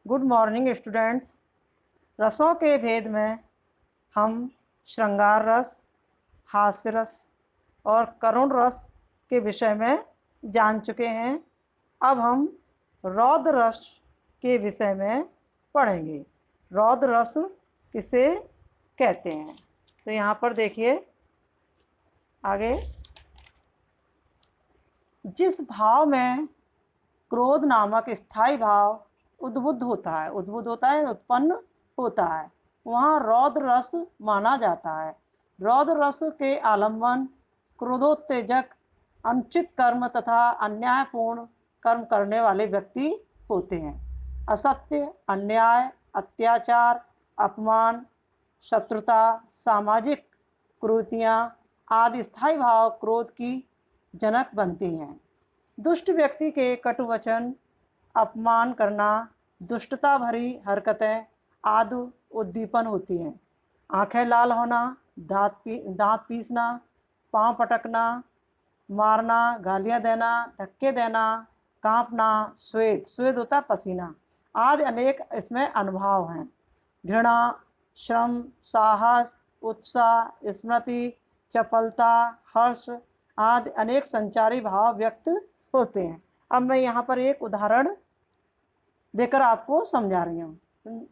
Good morning students. रसों के भेद में हम श्रृंगार रस, हास्य रस और करुण रस के विषय में जान चुके हैं। अब हम रौद्र रस के विषय में पढ़ेंगे। रौद्र रस किसे कहते हैं? तो यहाँ पर देखिए आगे, जिस भाव में क्रोध नामक स्थायी भाव उद्बुद्ध होता है, उत्पन्न होता है, वहाँ रौद्र रस माना जाता है। रौद्र रस के आलम्बन क्रोधोत्तेजक, अनुचित कर्म तथा अन्यायपूर्ण कर्म करने वाले व्यक्ति होते हैं। असत्य, अन्याय, अत्याचार, अपमान, शत्रुता, सामाजिक कुरीतियाँ आदि स्थायी भाव क्रोध की जनक बनती हैं। दुष्ट व्यक्ति के कटु वचन, अपमान करना, दुष्टता भरी हरकतें आदि उद्दीपन होती हैं। आंखें लाल होना, दांत पीसना, पांव पटकना, मारना, गालियां देना, धक्के देना, कांपना, स्वेद होता पसीना आदि अनेक इसमें अनुभाव हैं। घृणा, श्रम, साहस, उत्साह, स्मृति, चपलता, हर्ष आदि अनेक संचारी भाव व्यक्त होते हैं। अब मैं यहाँ पर एक उदाहरण देकर आपको समझा रही हूँ।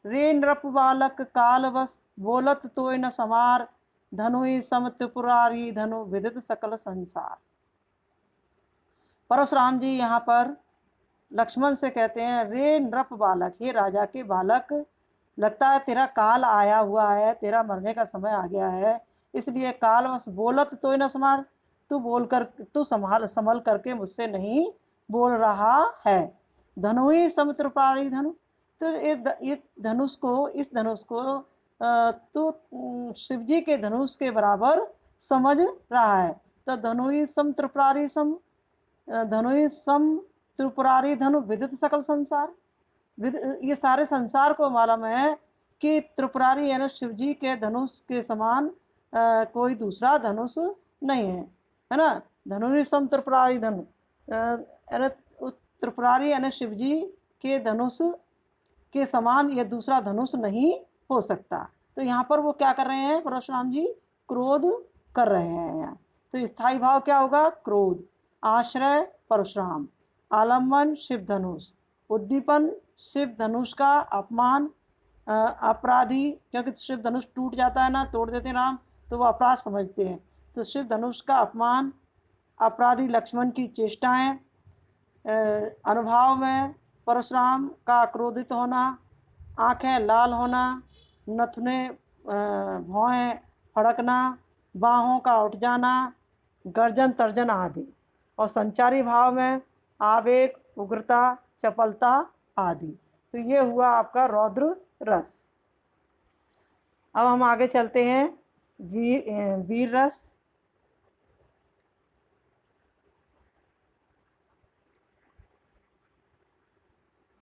रे नृप बालक कालवश, बोलत तोय न समार, धनुई सम त्रिपुरारी धनु विदित सकल संसार। परशुराम जी यहाँ पर लक्ष्मण से कहते हैं, रे नृप बालक, हे राजा के बालक, लगता है तेरा काल आया हुआ है, तेरा मरने का समय आ गया है, इसलिए कालवश बोलत तोय न समार, तू संभल करके मुझसे नहीं बोल रहा है। धनुई सम त्रिपुरारी धनु, तो इस धनुष को तू शिवजी के धनुष के बराबर समझ रहा है। तो धनुई सम त्रिपुरारी धनु विदित सकल संसार, ये सारे संसार को मालूम है कि त्रिपुरारी यानी शिवजी के धनुष के समान कोई दूसरा धनुष नहीं है ना। धनुई सम त्रिपुरारी धनु, त्रिपुरारी यानी शिवजी के धनुष के समान यह दूसरा धनुष नहीं हो सकता। तो यहाँ पर वो क्या कर रहे हैं? परशुराम जी क्रोध कर रहे हैं यहाँ। तो स्थायी भाव क्या होगा? क्रोध। आश्रय परशुराम, आलम्बन शिव धनुष, उद्दीपन शिव धनुष का, अपमान अपराधी, क्योंकि शिव धनुष टूट जाता है ना, तोड़ देते हैं राम, तो वो अपराध समझते हैं। तो शिव धनुष का अपमान, अपराधी लक्ष्मण की चेष्टाएं, अनुभाव में परशुराम का क्रोधित होना, आंखें लाल होना, नथुने भौहें फड़कना, बाहों का उठ जाना, गर्जन तर्जन आदि, और संचारी भाव में आवेग, उग्रता, चपलता आदि। तो ये हुआ आपका रौद्र रस। अब हम आगे चलते हैं वीर रस।